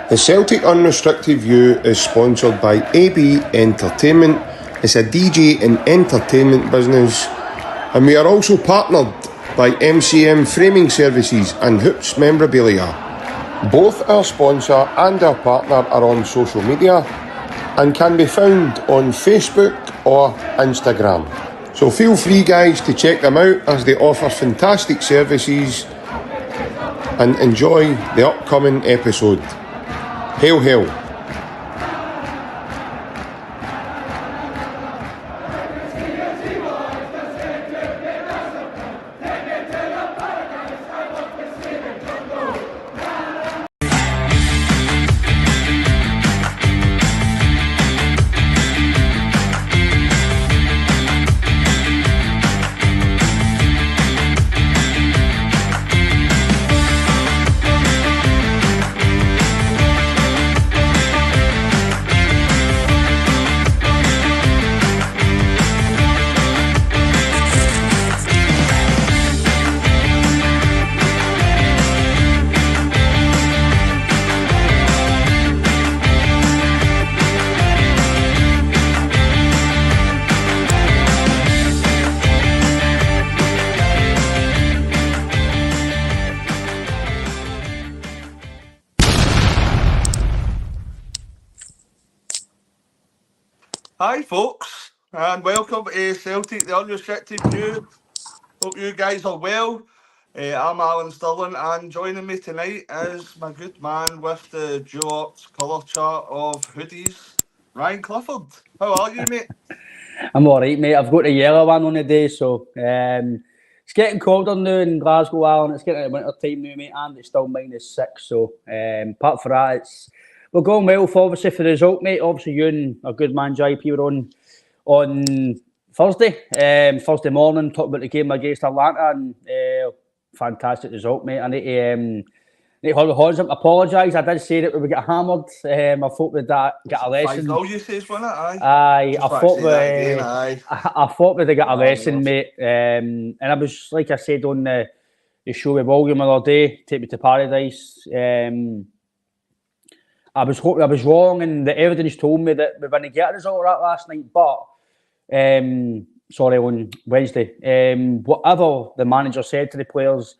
The Celtic Unrestricted View is sponsored by AB Entertainment. It's a DJ and entertainment business, and we are also partnered by MCM Framing Services and Hoops Memorabilia. Both our sponsor and our partner are on social media and can be found on Facebook or Instagram. So feel free, guys, to check them out as they offer fantastic services, and enjoy the upcoming episode. Hail, hail. Hi folks, and welcome to Celtic, the Unrestricted View. Hope you guys are well. I'm Alan Stirling, and joining me tonight is my good man with the Duops colour chart of hoodies, Ryan Clifford. How are you, mate? I'm alright, mate. I've got the yellow one on the day, so it's getting colder now in Glasgow, Alan. It's getting winter time now, mate, and it's still -6. So apart from that, we're going well, obviously, for the result, mate. Obviously, you and a good man, JP, were on Thursday morning, talking about the game against Atalanta, and fantastic result, mate. I need to hold the horns up, apologise. I did say that we would get hammered. I thought we'd get a lesson. 5-0 you says, wasn't it? Aye, I thought we'd get a lesson, yes, mate. And I was, like I said on the show with William the other day, Take Me to Paradise. I was hoping I was wrong, and the evidence told me that we were going to get a result of that last night. But on Wednesday, whatever the manager said to the players,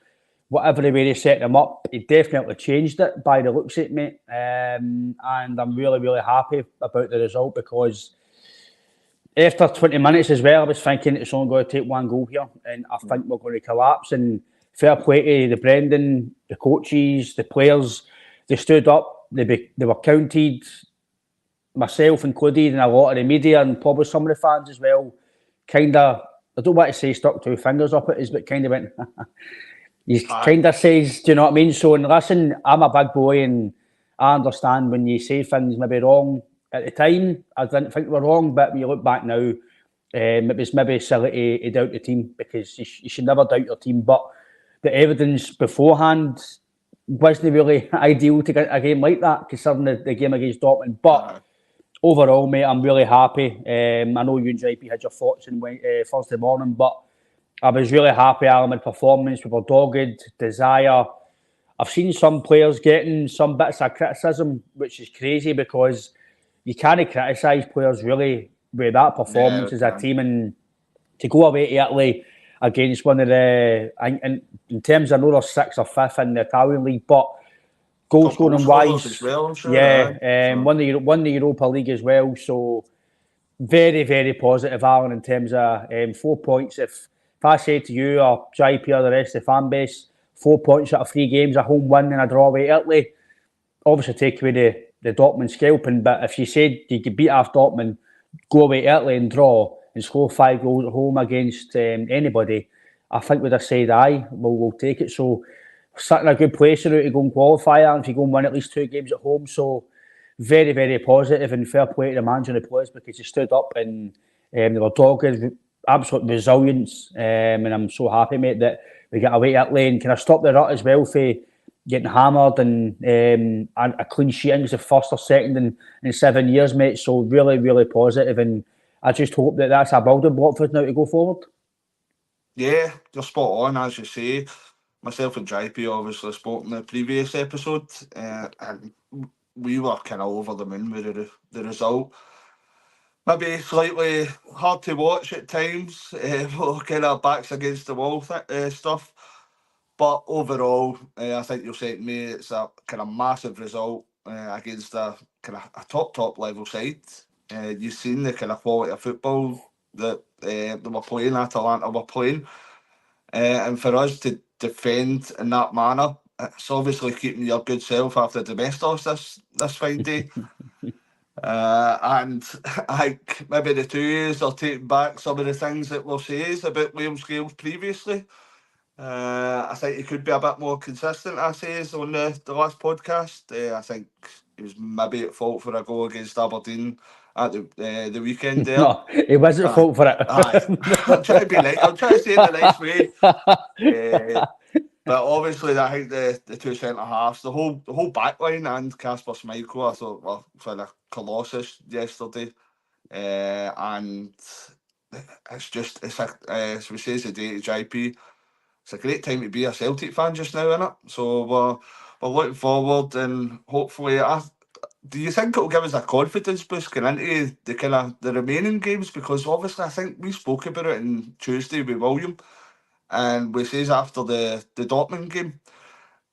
whatever the way they set them up, he definitely changed it by the looks of it, mate. And I'm really, really happy about the result, because after 20 minutes as well, I was thinking it's only going to take one goal here, and I think we're going to collapse. And fair play to the Brendan, the coaches, the players. They stood up. They were counted, myself included, and a lot of the media, and probably some of the fans as well. Kind of, I don't want to say stuck two fingers up at us, but kind of went. He kind of says, do you know what I mean? So, and listen, I'm a big boy, and I understand when you say things maybe wrong at the time. I didn't think they were wrong, but when you look back now, it was maybe silly to doubt the team, because you should never doubt your team. But the evidence beforehand wasn't really ideal to get a game like that, considering the game against Dortmund. But overall, mate, I'm really happy. I know you and JP had your thoughts on Thursday morning, but I was really happy, Alan, with performance. We were dogged, desire. I've seen some players getting some bits of criticism, which is crazy, because you can't criticise players really with that performance as a team. And to go away to Italy against one of the, in terms of, I know they're 6th or 5th in the Italian league, but goal scoring wise, as well, I'm sure, won the Europa League as well. So very, very positive, Alan, in terms of 4 points. If I say to you or JP or the rest of the fan base, 4 points out of 3 games, a home win and a draw away to Italy, obviously take away the Dortmund scalping. But if you said you could beat off Dortmund, go away to Italy and draw, and score 5 goals at home against anybody, I think we'd have said, aye, we'll take it. So sitting in a good place now to go and qualify, and if you go and win at least 2 games at home. So very, very positive, and fair play to the manager and the players, because they stood up and they were dogged, absolute resilience. And I'm so happy, mate, that we get away to Italy and kind of stop the rut as well for getting hammered, and a clean sheet. I think it's the first or second in 7 years, mate. So really, really positive, and I just hope that that's a building block for us now to go forward. Yeah, you're spot on, as you say. Myself and JP obviously spoke in the previous episode, and we were kind of over the moon with the result. Maybe slightly hard to watch at times, kind of backs against the wall stuff. But overall, I think you'll say to me it's a kind of massive result against a kind of a top level side. You've seen the kind of quality of football that they were playing, Atalanta were playing, and for us to defend in that manner, it's obviously keeping your good self after Domestos this fine day. And I think maybe the 2 years are taking back some of the things that we'll say about Liam Scales previously. I think he could be a bit more consistent, I says, on the last podcast. I think he was maybe at fault for a goal against Aberdeen at the weekend there. No, he was at fault for it. I'm trying to be nice. I'm trying to say it the nice way. But obviously, I think the two centre halves, the whole back line and Kasper Schmeichel, I thought were for the Colossus yesterday. And it's just, as we say today to JP, it's a great time to be a Celtic fan just now, isn't it? So we're looking forward, and hopefully, do you think it'll give us a confidence boost going into the remaining games? Because obviously, I think we spoke about it on Tuesday with William, and we says after the Dortmund game,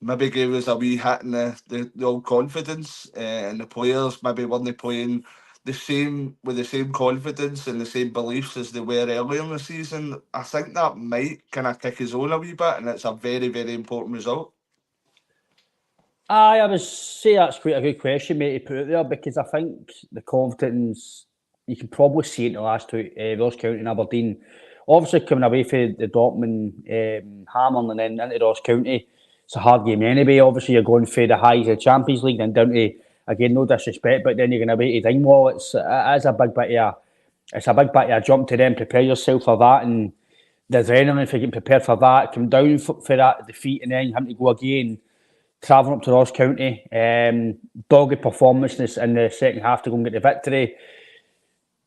maybe gave us a wee hit in the old confidence, and the players maybe weren't playing with the same confidence and the same beliefs as they were earlier in the season. I think that might kind of kick his own a wee bit, and it's a very, very important result. I would say that's quite a good question, mate, to put it there, because I think the confidence, you can probably see it in the last two, Ross County and Aberdeen. Obviously, coming away from the Dortmund hammer and then into Ross County, it's a hard game anyway. Obviously, you're going for the highs of the Champions League and down to, again, no disrespect, but then you're going away to Dingwall. It is a big bit of a jump to then prepare yourself for that, and the adrenaline for getting prepared for that, come down for that defeat, and then having to go again, travelling up to Ross County, dogged performance in the second half to go and get the victory.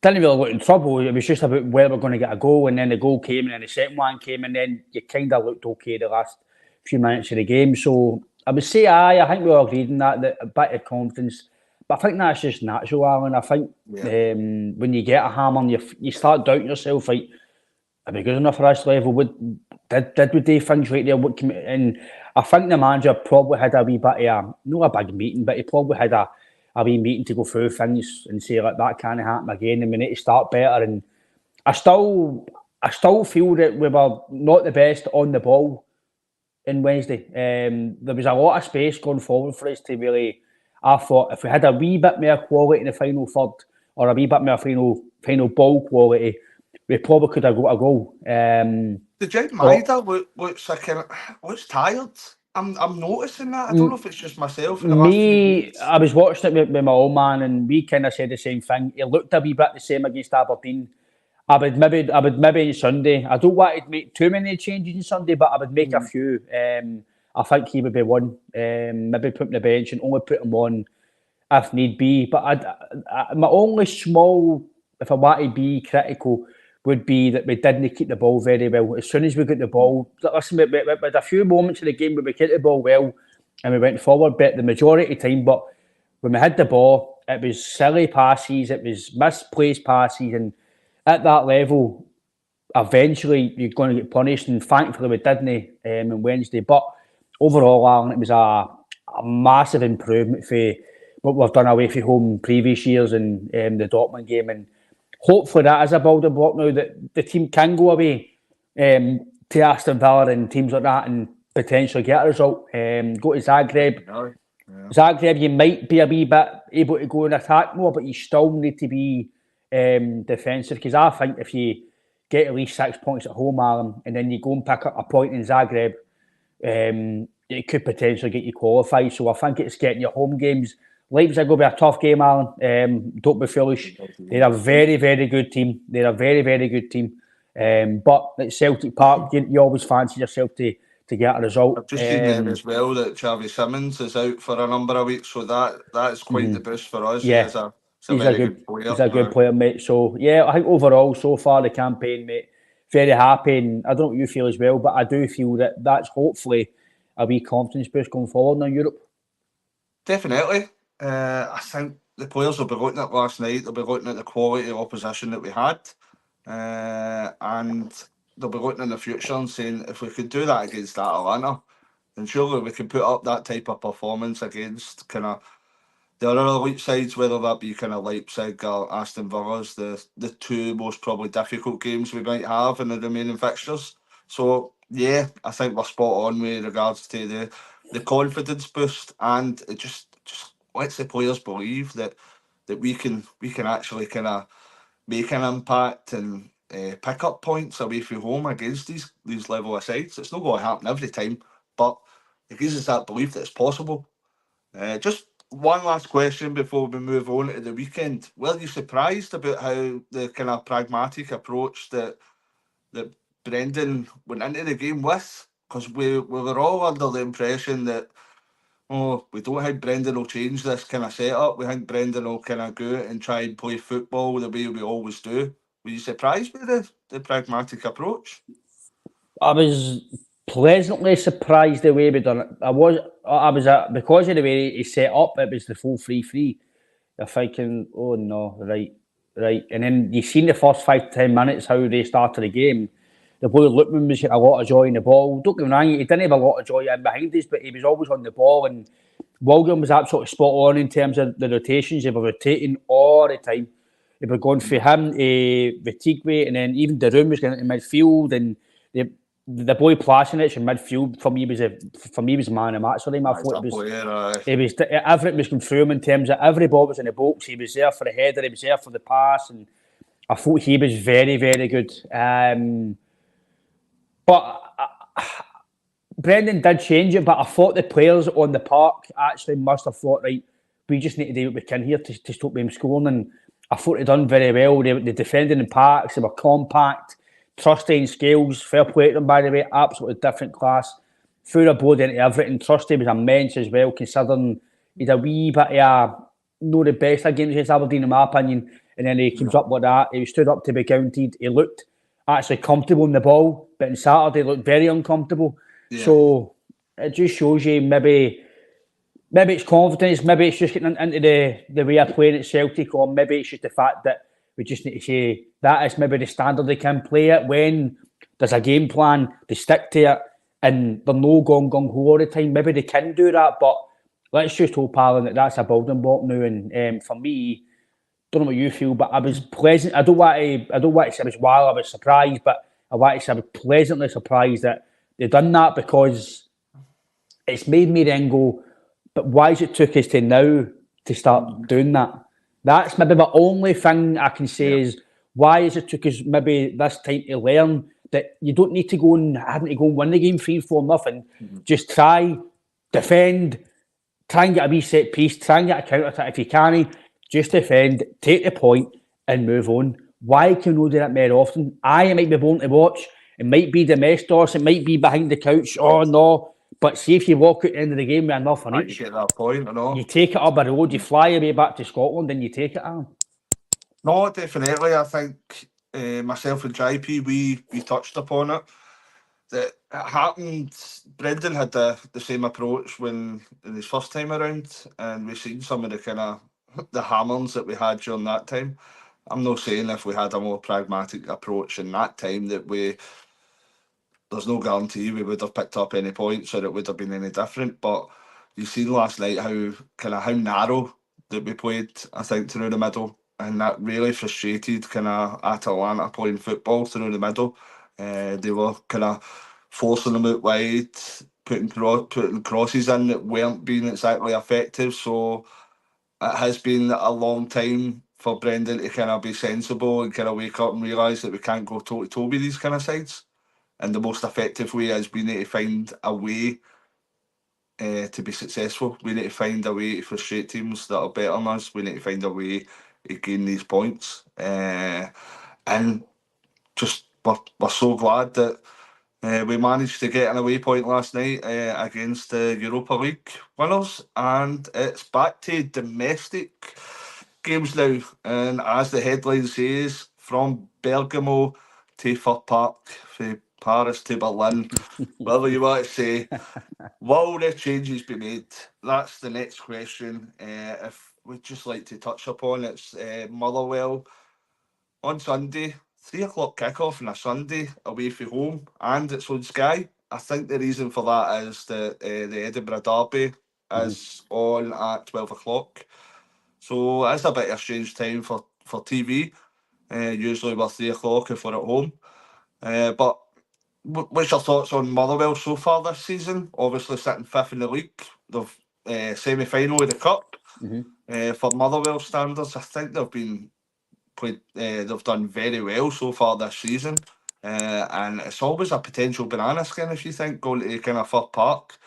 Didn't really look in trouble. It was just about where we're going to get a goal, and then the goal came, and then the second one came, and then you kind of looked okay the last few minutes of the game. So I would say, I think we all agreed in that a bit of confidence. But I think that's just natural, Alan. I think when you get a hammer and you start doubting yourself, like, are we good enough for this level? Did we do things right there? And I think the manager probably had a wee bit of not a big meeting, but he probably had a wee meeting to go through things and say, like, that can't happen again, and we need to start better. And I still feel that we were not the best on the ball on Wednesday. There was a lot of space going forward for us to really. I thought if we had a wee bit more quality in the final third, or a wee bit more final ball quality, we probably could have got a goal. The Jake Maida looks tired. I'm noticing that. I don't know if it's just myself. I was watching it with my old man, and we kind of said the same thing. He looked a wee bit the same against Aberdeen. I would maybe on Sunday. I don't want to make too many changes on Sunday, but I would make a few. I think he would be one. Maybe put him on the bench and only put him on if need be. But my only small, if I want to be critical, would be that we didn't keep the ball very well. As soon as we got the ball, listen, we had a few moments in the game where we kept the ball well and we went forward, but the majority of the time, but when we had the ball, it was silly passes, it was misplaced passes, and at that level, eventually you're going to get punished, and thankfully we didn't on Wednesday. But overall, Alan, it was a massive improvement for what we've done away from home in previous years in the Dortmund game, and hopefully that is a building block now that the team can go away to Aston Villa and teams like that and potentially get a result. Go to Zagreb. Yeah. Zagreb, you might be a wee bit able to go and attack more, but you still need to be defensive, because I think if you get at least 6 points at home, Alan, and then you go and pick up a point in Zagreb, it could potentially get you qualified. So I think it's getting your home games. Leipzig will be a tough game, Alan. Don't be foolish. They're a very, very good team. They're a very, very good team. But at Celtic Park, you always fancy yourself to get a result. I've just seen then as well that Xavi Simons is out for a number of weeks, so that is quite the boost for us. Yeah, he's a good player. He's a good player, mate. So yeah, I think overall so far the campaign, mate, very happy, and I don't know what you feel as well, but I do feel that that's hopefully a wee confidence boost going forward now in Europe. Definitely. I think the players will be looking at last night. They'll be looking at the quality of opposition that we had, and they'll be looking in the future and saying if we could do that against Atalanta, then surely we can put up that type of performance against kind of the other elite sides, whether that be kind of Leipzig or Aston Villa's, the two most probably difficult games we might have in the remaining fixtures. So yeah, I think we're spot on with regards to the confidence boost, and it just lets the players believe that we can actually kind of make an impact and pick up points away from home against these level of sides. It's not going to happen every time, but it gives us that belief that it's possible. Just one last question before we move on to the weekend. Were you surprised about how the kind of pragmatic approach that Brendan went into the game with? Because we were all under the impression that, oh, we don't think Brendan will change this kind of setup. We think Brendan will kind of go out and try and play football the way we always do. Were you surprised by the pragmatic approach? I was pleasantly surprised the way we done it. I was because of the way he set up. It was the full 3-3. You're thinking, oh no, right. And then you seen the first 5 to 10 minutes how they started the game. The boy Lookman was getting a lot of joy in the ball. Don't get me wrong, he didn't have a lot of joy in behind us, but he was always on the ball. And William was absolutely spot on in terms of the rotations. They were rotating all the time. They were going for him, Vitigwe, and then even the room was getting into midfield. And the boy Plasinic in midfield for me was a man of match for him. I thought it was everything was confirmed in terms of every ball was in the box. He was there for the header, he was there for the pass, and I thought he was very, very good. But Brendan did change it, but I thought the players on the park actually must have thought, right, we just need to do what we can here to stop them scoring. And I thought they done very well. They defended in parks, they were compact, Trusty and Scales, fair play to them, by the way, absolutely different class. Threw the board into everything. Trusty was immense as well, considering he's a wee bit not the best against against Aberdeen, in my opinion. And then he comes up with that. He stood up to be counted. He looked actually comfortable in the ball, but on Saturday he looked very uncomfortable. Yeah. So it just shows you maybe it's confidence, maybe it's just getting into the way of playing at Celtic, or maybe it's just the fact that we just need to say that is maybe the standard they can play it. When there's a game plan, they stick to it, and they're no gung ho all the time. Maybe they can do that, but let's just hope, Alan, that that's a building block now. And for me, don't know what you feel, but I was pleasant. I don't want to say I was wild, I was surprised, but I want to say I was pleasantly surprised that they've done that, because it's made me then go, but why has it took us to now to start doing that? That's maybe the only thing I can say is, why has it took us maybe this time to learn that you don't need to go and win the game 3-4-0. Just try, defend, try and get a wee set piece, try and get a counter attack if you can. Just defend, take the point, and move on. Why can we do that more often? It might be boring to watch. It might be domestos. It might be behind the couch. Oh no. But see, if you walk out at the end of the game with enough on each, get that point, you take it up a road, you fly away back to Scotland, and you take it on. No, definitely. I think myself and JP, we touched upon it. That it happened. Brendan had the same approach in his first time around, and we've seen some of the kind of the hammers that we had during that time. I'm not saying if we had a more pragmatic approach in that time that there's no guarantee we would have picked up any points or it would have been any different. But you seen last night how narrow that we played, I think, through the middle, and that really frustrated kind of Atalanta playing football through the middle. They were kind of forcing them out wide, putting crosses in that weren't being exactly effective. So it has been a long time for Brendan to kind of be sensible and kind of wake up and realise that we can't go toe to toe with these kind of sides. And the most effective way is we need to find a way to be successful. We need to find a way to frustrate teams that are better than us. We need to find a way to gain these points. And just we're so glad that we managed to get an away point last night against the Europa League winners. And it's back to domestic games now. And as the headline says, from Bergamo to Fir Park, for Paris to Berlin, whatever you want to say. Will the changes be made? That's the next question. If we'd just like to touch upon it's Motherwell on Sunday, 3 o'clock kickoff on a Sunday away from home, and it's on Sky. I think the reason for that is that the Edinburgh Derby is on at 12 o'clock. So it's a bit of a strange time for TV. Usually we're 3 o'clock if we're at home. But what's your thoughts on Motherwell so far this season? Obviously sitting fifth in the league. They've semi-final of the cup. For Motherwell standards, I think they've done very well so far this season. And it's always a potential banana skin if you think going to kind of Fir Park.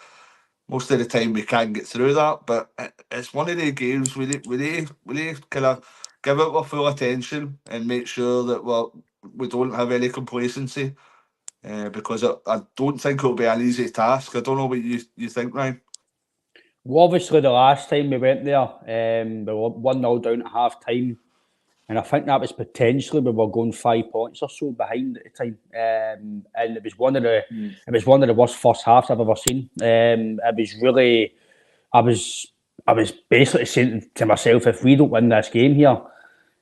Most of the time we can't get through that, but it's one of the games we need kind of give it our full attention and make sure that we don't have any complacency. Because I don't think it'll be an easy task. I don't know what you think, Ryan. Well, obviously, the last time we went there, we were 1-0 down at half time. And I think that was potentially we were going 5 points or so behind at the time. And it was one of the worst first halves I've ever seen. It was really, I was basically saying to myself, if we don't win this game here,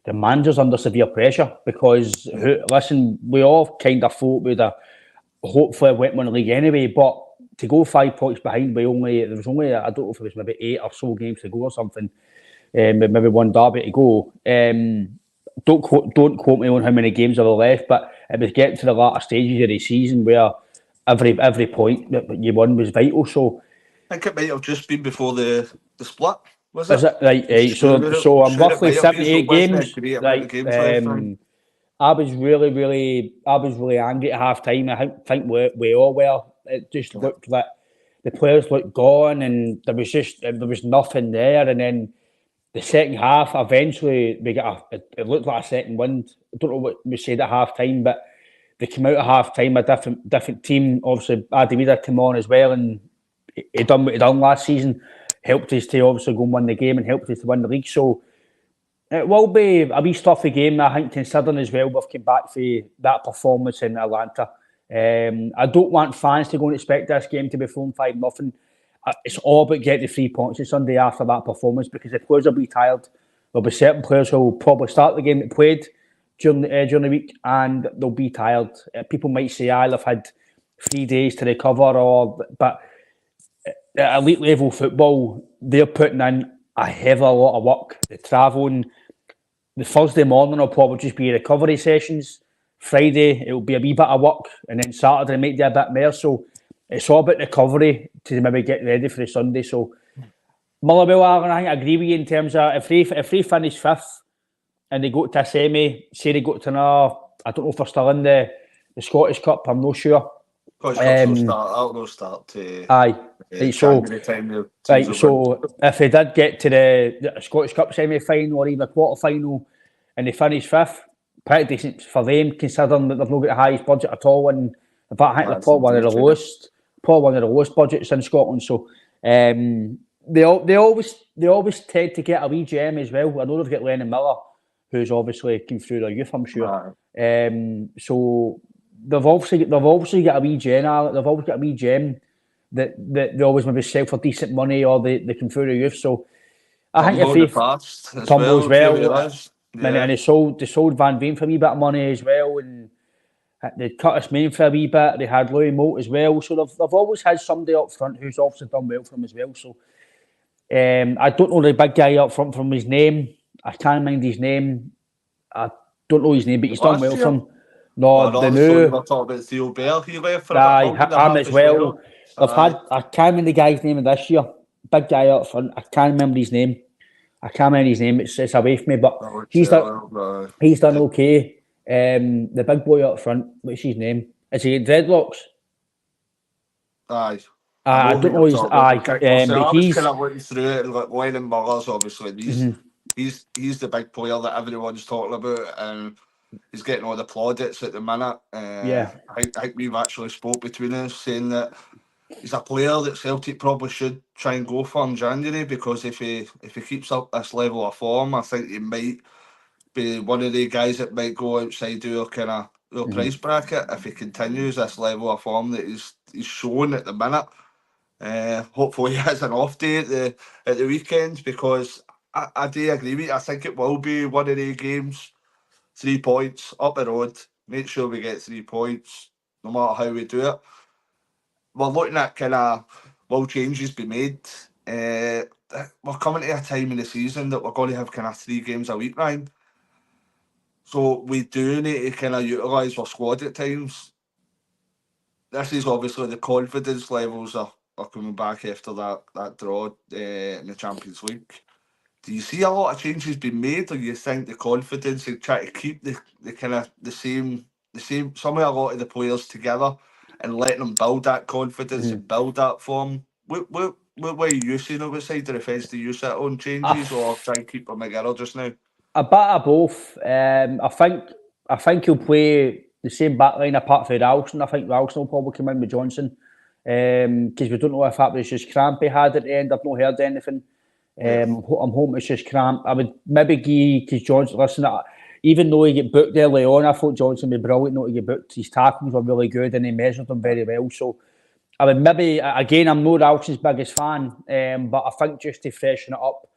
the manager's under severe pressure because, listen, we all kind of thought we'd have hopefully went win the league anyway, but to go 5 points behind, there was only, I don't know if it was maybe 8 or so games to go or something, with maybe one derby to go. Don't quote me on how many games are left, but it was getting to the latter stages of the season where every point that you won was vital. So I think it might have just been before the split. Was it? Is it right? So I'm roughly 78 games. Right. I was really angry at half time. I think we all were. It just looked like the players looked gone, and there was nothing there. And then the second half, eventually we got it looked like a second wind. I don't know what we said at half time, but they came out at half time a different team. Obviously, Ademida came on as well, and he done what he done last season. Helped us to obviously go and win the game and helped us to win the league. So it will be a wee stuffy game, I think, considering as well we've come back for that performance in Atalanta. I don't want fans to go and expect this game to be 4-5-0. It's all about getting the 3 points on Sunday after that performance because the players will be tired. There'll be certain players who will probably start the game that played during the week and they'll be tired. People might say, they've had 3 days to recover, but at elite level football, they're putting in a hell of a lot of work. They're travelling. The Thursday morning will probably just be recovery sessions. Friday, it'll be a wee bit of work. And then Saturday might be a bit more. So it's all about recovery to maybe get ready for the Sunday. So Motherwell, I agree with you in terms of if they finish 5th and they go to a semi, say they go to another, I don't know if they're still in the Scottish Cup, I'm not sure. I'll start to January time. So if they did get to the Scottish Cup semi-final or even a quarter-final and they finish 5th, pretty decent for them considering that they've not got the highest budget at all. And in fact, I think they're probably one of the lowest budgets in Scotland. So they always tend to get a wee gem as well. I know they've got Lennon Miller, who's obviously came through their youth, I'm sure. So they've obviously got a wee gem. They've always got a wee gem that they always maybe sell for decent money or they come through the youth. So I think if they tumble as well, and they sold Van Veen for a wee bit of money as well, and they cut his main for a wee bit. They had Louis Moult as well, so they've always had somebody up front who's obviously done well for them as well. So I don't know the big guy up front from his name. I can't mind his name. I don't know his name, but he's done well for them. No, the new. We're talking about Theo Bell. He left for him as well. They've had. I can't remember the guy's name this year. Big guy up front. I can't remember his name. It's away from me, but he's done okay. The big boy up front. What's his name? Is he dreadlocks? Aye. I don't know his. But he's kind of looking through it. Like Lennon Miller's obviously he's the big player that everyone's talking about, and he's getting all the plaudits at the minute. I think we've actually spoke between us saying that he's a player that Celtic probably should try and go for in January, because if he keeps up this level of form, I think he might be one of the guys that might go outside our kind of the price bracket if he continues this level of form that he's showing at the minute. Hopefully he has an off day at the weekends, because I do agree with you. I think it will be one of the games. 3 points up the road. Make sure we get 3 points, no matter how we do it. We're looking at kind of, will changes be made? We're coming to a time in the season that we're going to have kind of 3 games a week, Ryan. So we do need to kind of utilise our squad at times. This is obviously the confidence levels are coming back after that draw in the Champions League. Do you see a lot of changes being made, or you think the confidence and try to keep the kind of the same some of a lot of the players together and letting them build that confidence and build that form? What way are you seeing it? What side of the fence do you sit on changes, or try and keep them together just now? A bit of both. I think he'll play the same backline apart from Ralston. I think Ralston will probably come in with Johnson, because we don't know if that was just cramp he had at the end. I've not heard anything. I'm hoping it's just cramp. I would maybe give, because Johnson, listen, even though he get booked early on, I thought Johnson would be brilliant not to get booked. His tackles were really good and he measured them very well. So I would maybe, again, I'm not Ralston's biggest fan, but I think just to freshen it up,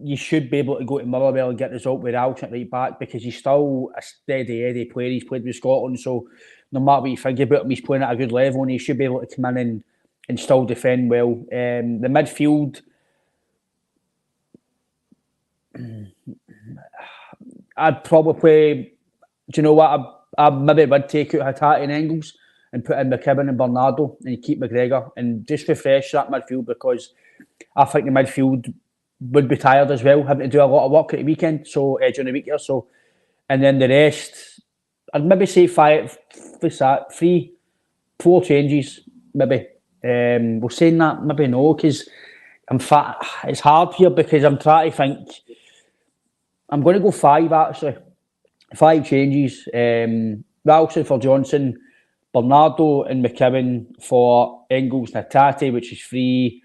you should be able to go to Motherwell and get the result with Ralston at right back, because he's still a steady Eddie player. He's played with Scotland, so no matter what you think about him, he's playing at a good level and he should be able to come in and still defend well. The midfield, I'd probably, do you know what, I maybe would take out Hatate and Engels and put in McKibben and Bernardo and keep McGregor and just refresh that midfield, because I think the midfield would be tired as well, having to do a lot of work at the weekend, so during the week here. So, and then the rest, I'd maybe say 3, 4 changes, maybe. We're saying that, maybe no, because it's hard here, because I'm trying to think. I'm going to go 5 actually. 5 changes. Ralston for Johnson, Bernardo and McKibben for Engels and Hatate, which is 3.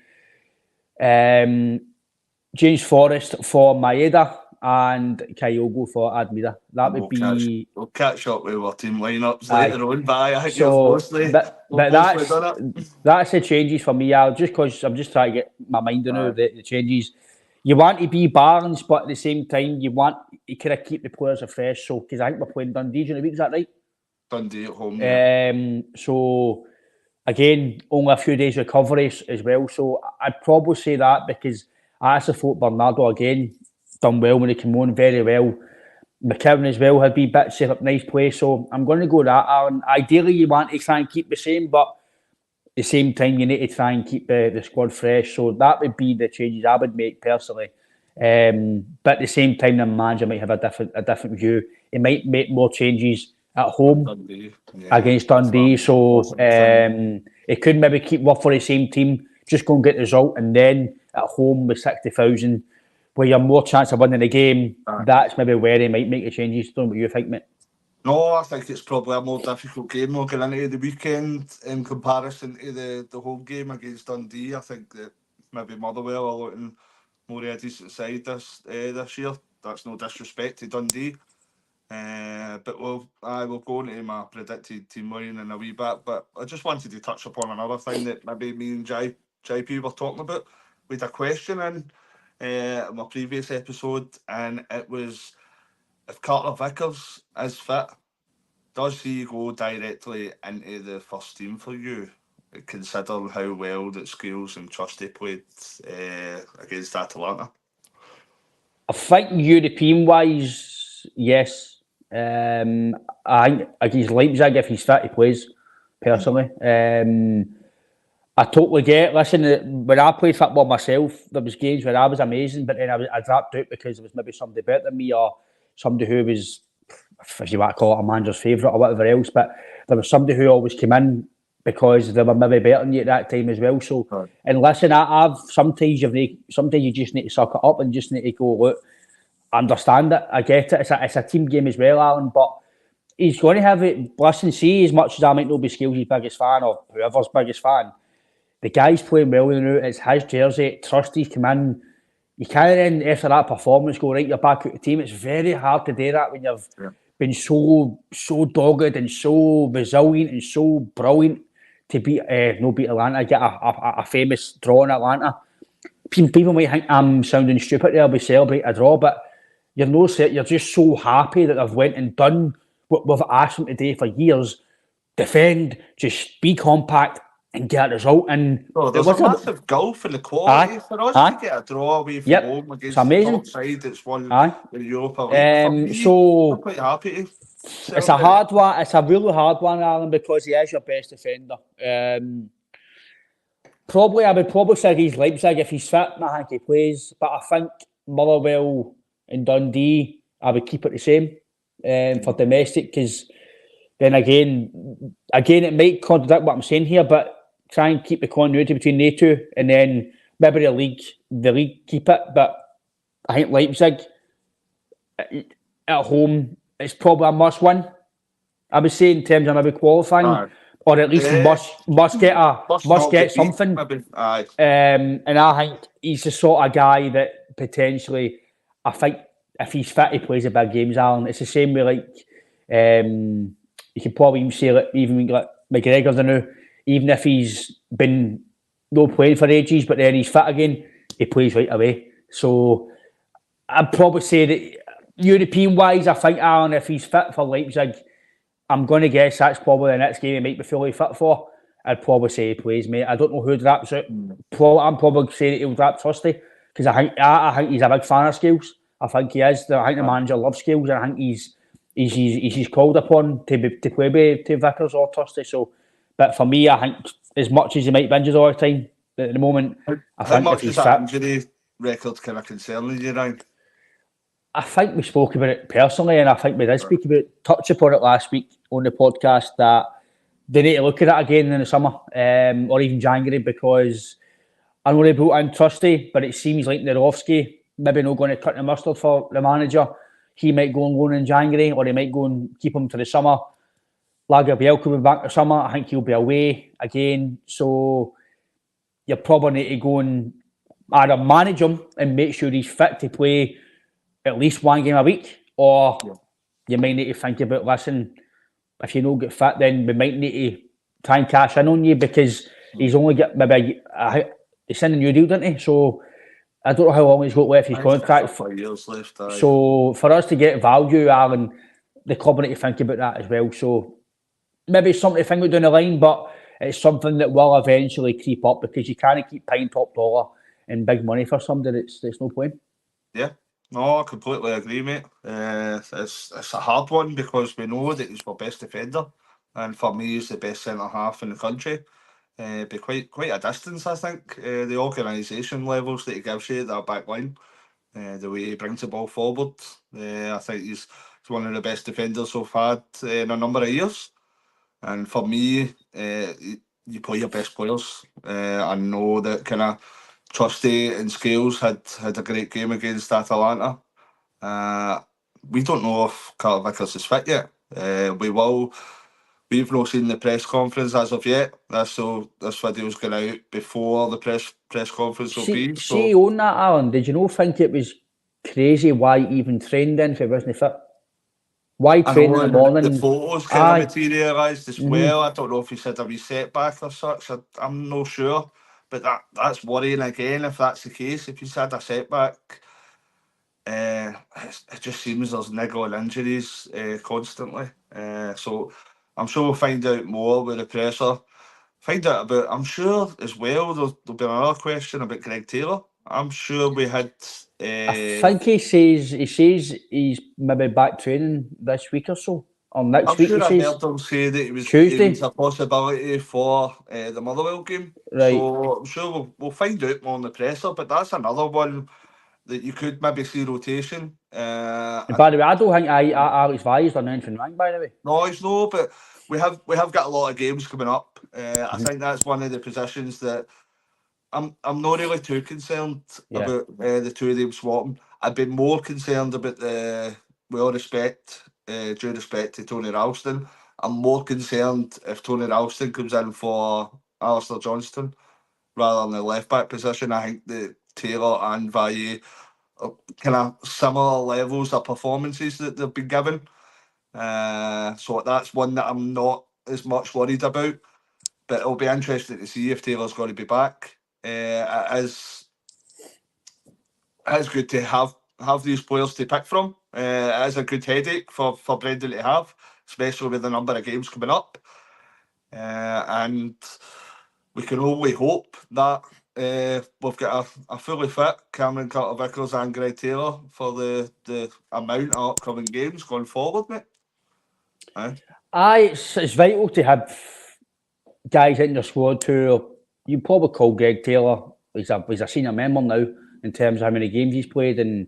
James Forrest for Maeda and Kyogo for Admira. That would be. We'll catch up with our team lineups later on, but I think that's the changes for me. Just because I'm just trying to get my mind on the changes. You want to be balanced, but at the same time, you kind of keep the players afresh. So, because I think we're playing Dundee during the week, is that right? Dundee at home. Yeah. So, again, only a few days recovery as well. So, I'd probably say that, because I actually thought Bernardo again done well when he came on, very well. McKibben as well had been bits set up nice play. So, I'm going to go that, Aaron. Ideally, you want to try and keep the same, but at the same time, you need to try and keep the squad fresh. So that would be the changes I would make personally. But at the same time, the manager might have a different view. He might make more changes at home against Dundee. So he could maybe keep work for the same team, just go and get the result, and then at home with 60,000, where you have more chance of winning the game, that's maybe where he might make the changes. Don't know what you think, mate? No, I think it's probably a more difficult game looking into the weekend in comparison to the home game against Dundee. I think that maybe Motherwell are looking more a decent side this year. That's no disrespect to Dundee. But we'll go into my predicted team winning in a wee bit. But I just wanted to touch upon another thing that maybe me and JP were talking about. We had a question in my previous episode, and it was, if Carter Vickers is fit, does he go directly into the first team for you, considering how well that Scales and Trusty played against Atalanta? I think European-wise, yes. I think against Leipzig, if he's fit, he plays, personally. I totally get it. Listen, when I played football myself, there was games where I was amazing, but then I dropped out because there was maybe somebody better than me, or somebody who was, if you want to call it, a manager's favourite or whatever else, but there was somebody who always came in because they were maybe better than you at that time as well. So, and listen, I've sometimes you just need to suck it up and just need to go, look, I understand it, I get it. It's a team game as well, Alan, but he's going to have it. Listen, see, as much as I might not be Scales' biggest fan or whoever's biggest fan, the guy's playing well now. It's his jersey. Trusty's come in. You can't then, after that performance, go, right, you're back out the team. It's very hard to do that when you've been so dogged and so resilient and so brilliant to beat Atlanta, get a famous draw in Atlanta. People might think I'm sounding stupid there, we celebrate a draw, but you're just so happy that they've went and done what we've asked them to do for years. Defend, just be compact and get a result. And there's a massive gulf in the quality for us to get a draw away from home against the top side that's won the Europa League. I'm quite happy to it's a hard one. It's a really hard one, Alan, because he is your best defender. I would probably say he's Leipzig if he's fit. I think he plays, but I think Motherwell and Dundee, I would keep it the same for domestic, because then again, it might contradict what I'm saying here, but try and keep the continuity between the two, and then maybe the league keep it. But I think Leipzig at home, it's probably a must win. I would say in terms of maybe qualifying, or at least must get something. And I think he's the sort of guy that potentially, I think if he's fit, he plays the big games, Alan. It's the same way, like, you can probably even say, like, even like McGregor, now, even if he's been no playing for ages, but then he's fit again, he plays right away. So I'd probably say that European-wise, I think, Alan, if he's fit for Leipzig, I'm going to guess that's probably the next game he might be fully fit for. I'd probably say he plays, mate. I don't know who draps out. I'm probably saying that he'll drop Trusty, because I think he's a big fan of Scales. I think he is. I think the manager loves Scales, and I think he's called upon to play with Vickers or Trusty. So, but for me, I think as much as he might be injured all the time, at the moment, I think if he's fit, injury record kind of concerning you, Ryan? I think we spoke about it personally, and I think we did touch upon it last week on the podcast, that they need to look at it again in the summer or even January, because I know they brought in Trusty, but it seems like Nerowski maybe not going to cut the mustard for the manager. He might go and loan in January, or he might go and keep him to the summer. Lagerbielke will be back this summer. I think he'll be away again. So you probably need to go and either manage him and make sure he's fit to play at least one game a week, or you might need to think about, listen, if you don't get fit, then we might need to try and cash in on you, because he's only got maybe he's in a new deal, didn't he? So I don't know how long he's got left his contract. 5 years left. So for us to get value, Alan, the club need to think about that as well. So maybe it's something to think about down the line, but it's something that will eventually creep up, because you can't keep paying top dollar and big money for somebody. There's no point. Yeah. No, I completely agree, mate. It's a hard one, because we know that he's our best defender, and for me, he's the best centre half in the country. Be quite a distance, I think. The organisation levels that he gives you, that back line, the way he brings the ball forward. I think he's one of the best defenders we've had in a number of years. And for me, you play your best players. I know that kind of Trusty and Scales had a great game against Atalanta. We don't know if Carl Vickers is fit yet. We will. We've not seen the press conference as of yet. This video's going out before the press conference will be. See, on that, Alan, did you not think it was crazy why he even trained then if he wasn't fit? Why train in the morning? The photos kind of materialised as well. I don't know if he said a wee setback or such. I'm not sure. But that's worrying again if that's the case. If he's had a setback, it just seems there's niggling injuries constantly. So I'm sure we'll find out more with the presser. I'm sure as well there'll be another question about Greg Taylor. I'm sure we had. I think he says he's maybe back training this week or so. Or next week, I'm sure he I says. heard him say that it was Tuesday. A possibility for the Motherwell game. Right. So I'm sure we'll find out more on the presser, but that's another one that you could maybe see rotation. By the way, I don't think Alex Vai's done anything wrong, by the way. No, he's no, but we have got a lot of games coming up. I think that's one of the positions that I'm not really too concerned about the two of them swapping. I'd be more concerned about due respect to Tony Ralston. I'm more concerned if Tony Ralston comes in for Alistair Johnston rather than the left back position. I think that Taylor and Valle are kind of similar levels of performances that they've been given. So that's one that I'm not as much worried about. But it'll be interesting to see if Taylor's going to be back. It is good to have these players to pick from. It is a good headache for Brendan to have, especially with the number of games coming up. And we can only hope that we've got a fully fit Cameron Carter-Vickers and Greg Taylor for the amount of upcoming games going forward, mate. Aye, it's vital to have guys in your squad who you probably call Greg Taylor. He's a senior member now in terms of how many games he's played, and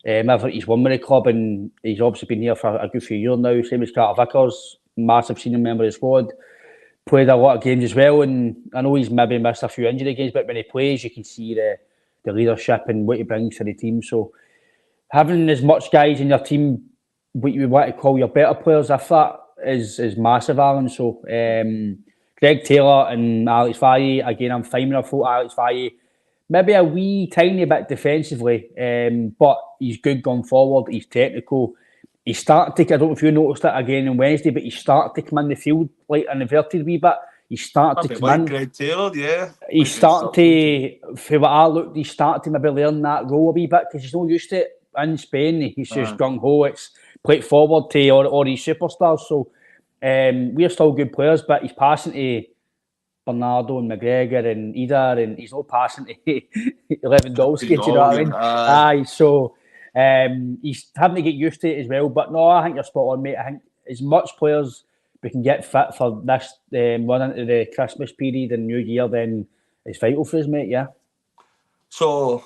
he's won with the club, and he's obviously been here for a good few years now. Same as Carter Vickers, massive senior member of the squad. Played a lot of games as well, and I know he's maybe missed a few injury games, but when he plays, you can see the leadership and what he brings to the team. So having as much guys in your team, what you want to call your better players, if that is massive, Alan. So Greg Taylor and Alex Faye, again, I'm fine with I thought Alex Faye maybe a wee tiny bit defensively, but he's good going forward. He's technical. He started to, I don't know if you noticed it again on Wednesday, but he started to come in the field like an inverted wee bit. He started to come in. Greg Taylor, yeah. He started to, for what I looked, he started to maybe learn that role a wee bit because he's not used to it in Spain. He's just gung-ho. It's play it forward to all these superstars. So we're still good players, but he's passing to Bernardo and McGregor and Ida, and he's not passing to Lewandowski, do you know what I mean? Aye, so he's having to get used to it as well. But no, I think you're spot on, mate. I think as much players we can get fit for this run into the Christmas period and New Year, then it's vital for us, mate, yeah. So,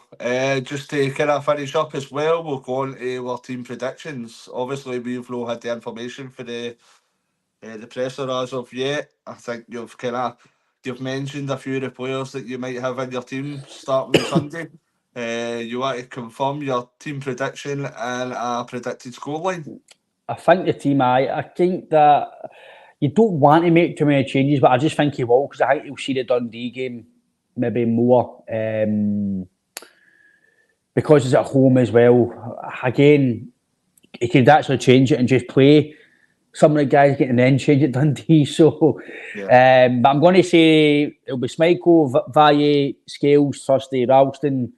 just to kind of finish up as well, we'll go on to our team predictions. Obviously, we've not had the information for the presser as of yet. I think you've mentioned a few of the players that you might have in your team starting on Sunday. You want to confirm your team prediction and a predicted scoreline? I think the team, I think that you don't want to make too many changes, but I just think he will, because I think he'll see the Dundee game maybe more. Because it's at home as well. Again, he could actually change it and just play some of the guys getting then change it Dundee. So, but I'm going to say it'll be Schmeichel, Valle, Scales, Thursday, Ralston,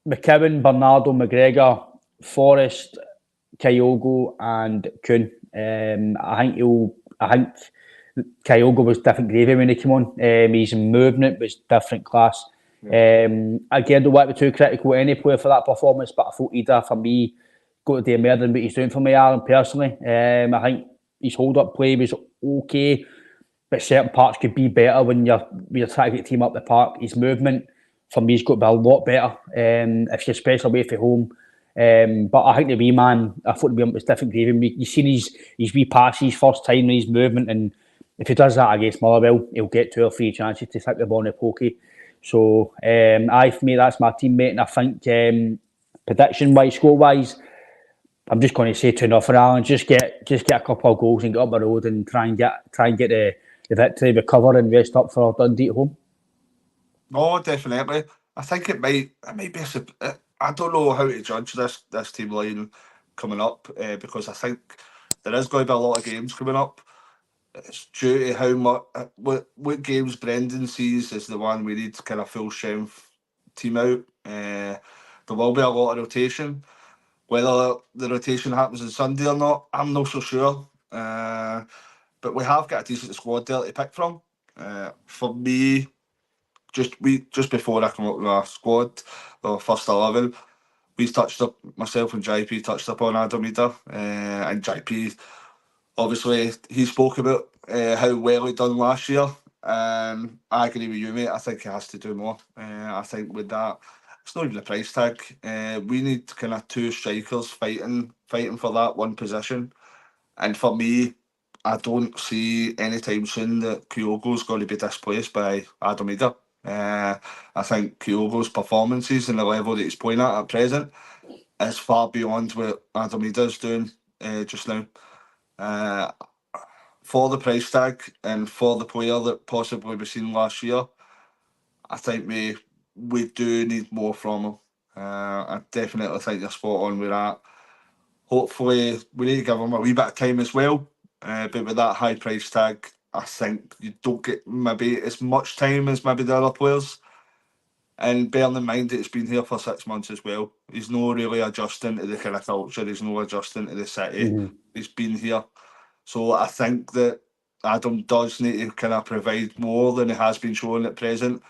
McKeown, Bernardo, McGregor, Forrest, Kyogo, and Kuhn. I think Kyogo was different gravy when he came on. His movement was different class. Again, don't want to be too critical of any player for that performance, but I thought Ida, for me, got to do more than what he's doing for me, Alan, personally. I think his hold-up play was okay, but certain parts could be better when you're trying to get the team up the park. His movement, for me, has got to be a lot better, if you're especially away from home. But I think the wee man, I thought the wee man was different gravy. You've seen his wee passes first time and his movement, and if he does that against Motherwell, he'll get 2 or 3 chances to stick the ball in the pokey. So, for me, that's my teammate, and I think prediction-wise, score-wise, I'm just going to say 2-0 for Alan. Just get a couple of goals and get up the road and try and get the victory, recover and rest up for Dundee at home. No, definitely. I think it might be I don't know how to judge this team line coming up because I think there is going to be a lot of games coming up. It's due to how much what games Brendan sees is the one we need kind of full strength team out. There will be a lot of rotation. Whether the rotation happens on Sunday or not, I'm not so sure. But we have got a decent squad there to pick from. For me, just before I come up with our squad, our first 11, myself and JP touched up on Adam Ida, and JP, obviously, he spoke about how well he done last year. I agree with you, mate. I think he has to do more. I think with that, it's not even a price tag. We need kind of 2 strikers fighting for that one position. And for me, I don't see anytime soon that Kyogo's going to be displaced by Adam Ida. I think Kyogo's performances and the level that he's playing at present is far beyond what Adam Ida's doing just now. For the price tag and for the player that possibly we've seen last year, I think we do need more from him. I definitely think you're spot on with that. hopefully we need to give him a wee bit of time as well. But with that high price tag, I think you don't get maybe as much time as maybe the other players. And bearing in mind that he's been here for 6 months as well, he's not really adjusting to the kind of culture, he's not adjusting to the city. He's been here. So I think that Adam does need to kind of provide more than he has been showing at present.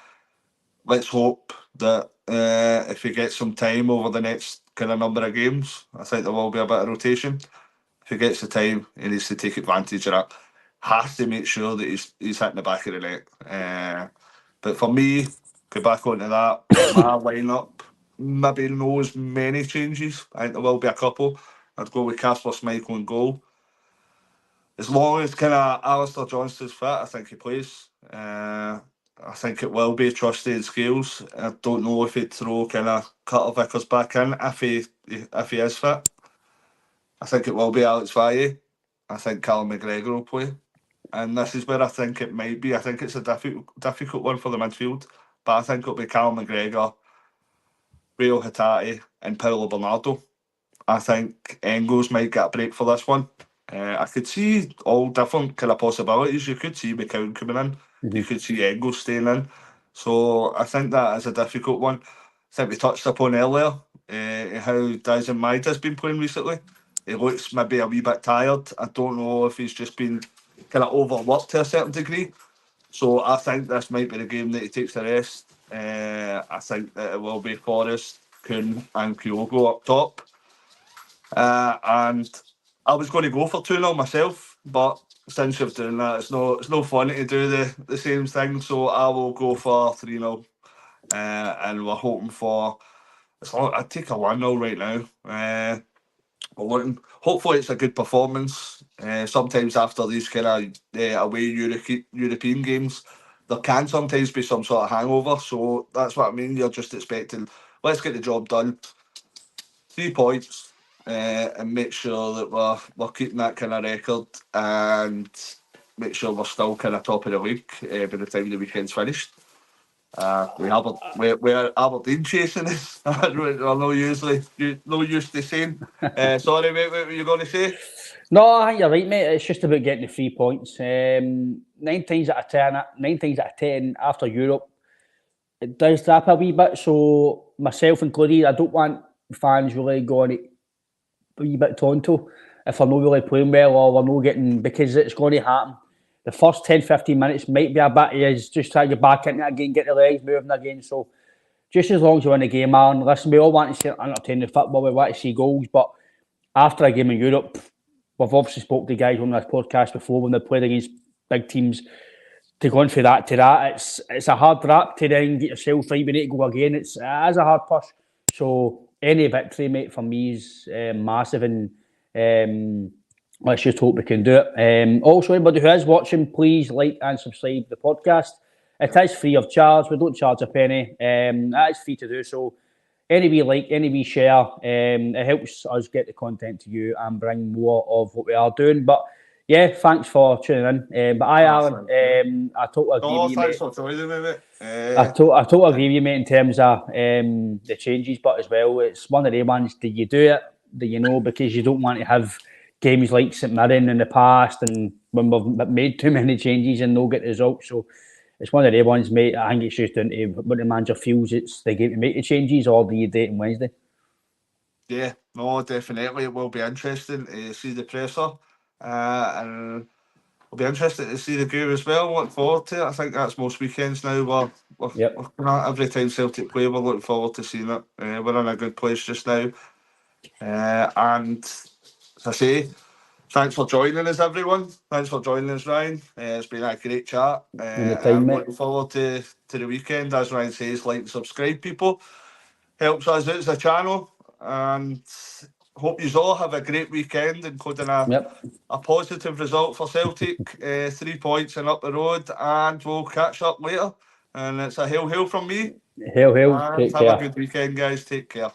Let's hope that if he gets some time over the next kind of number of games, I think there will be a bit of rotation. If he gets the time, he needs to take advantage of that. Has to make sure that he's hitting the back of the net. But for me, go back onto that, my lineup maybe knows many changes. I think there will be a couple. I'd go with Casper Schmeichel in goal. As long as kind of Alistair Johnston's fit, I think he plays. I think it will be Trusty and Scales. I don't know if he'd throw kind of Cutter Vickers back in if he is fit. I think it will be Alex Valle. I think Callum McGregor will play. And this is where I think it might be. I think it's a difficult one for the midfield. But I think it'll be Callum McGregor, Rio Hatate and Paolo Bernardo. I think Engels might get a break for this one. I could see all different kind of possibilities. You could see McCown coming in. You could see Engels staying in. So I think that is a difficult one. I think we touched upon earlier how Dyson Maida has been playing recently. He looks maybe a wee bit tired. I don't know if he's just been kind of overworked to a certain degree. So I think this might be the game that he takes the rest. I think that it will be Forrest, Kuhn and Kyogo up top. And I was going to go for 2-0 myself, but since you're doing that, it's no fun to do the same thing. So I will go for 3-0. And we're hoping for... I'd take a 1-0 right now. We're looking... Hopefully it's a good performance. Sometimes after these kind of away European games, there can sometimes be some sort of hangover. So that's what I mean. You're just expecting, let's get the job done. 3 points. And make sure that we're keeping that kind of record and make sure we're still kind of top of the league by the time the weekend's finished. We're Aberdeen chasing us. We're no used to saying. Sorry, mate, what were you going to say? No, I think you're right, mate. It's just about getting the 3 points. 9 times out of 10 after Europe, it does drop a wee bit. So myself included, I don't want fans really going a wee bit tonto if we're not really playing well or we're not getting, because it's going to happen. The first 10-15 minutes might be a bit is just trying to get back into it again, get the legs moving again. So just as long as you win the game, Aaron, listen, we all want to see entertaining football, we want to see goals, but after a game in Europe, we've obviously spoke to guys on this podcast before when they played against big teams, to go on from that to that, it's a hard rap to then get yourself right, we need to go again. It is a hard push. So any victory, mate, for me is massive, and let's just hope we can do it. Also, anybody who is watching, please like and subscribe to the podcast. It is free of charge. We don't charge a penny. It is free to do so. Any wee like, any wee share, it helps us get the content to you and bring more of what we are doing. But yeah, thanks for tuning in. But Alan, I totally agree with you, mate. Thanks for joining me, mate. I totally agree with you, mate, in terms of the changes, but as well, it's one of the ones, do you do it? Do you know? Because you don't want to have games like St Mirren in the past and when we've made too many changes and no get results. So it's one of the ones, mate. I think it's just down to what the manager feels it's the game to make the changes, or do you do it on Wednesday? Yeah, no, definitely. It will be interesting to see the presser. And it'll be interesting to see the game as well. Look forward to it. I think that's most weekends now. We're every time Celtic play, we're looking forward to seeing it. We're in a good place just now. And as I say, thanks for joining us, everyone. Thanks for joining us, Ryan. It's been a great chat. I'm looking forward to the weekend. As Ryan says, like and subscribe, people. Helps us out as a channel. And hope you all have a great weekend, including a positive result for Celtic. 3 points and up the road. And we'll catch up later. And it's a hail from me. Hail. Take care. Have a good weekend, guys. Take care.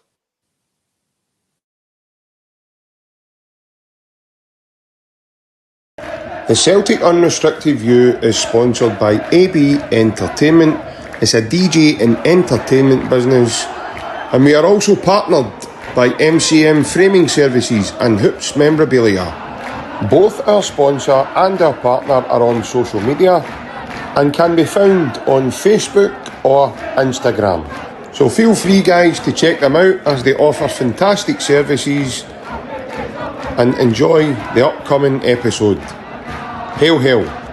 The Celtic Unrestricted View is sponsored by AB Entertainment. It's a DJ and entertainment business, and we are also partnered by MCM Framing Services and Hoops Memorabilia. Both our sponsor and our partner are on social media and can be found on Facebook or Instagram. So feel free, guys, to check them out as they offer fantastic services, and enjoy the upcoming episode. Hail, hail.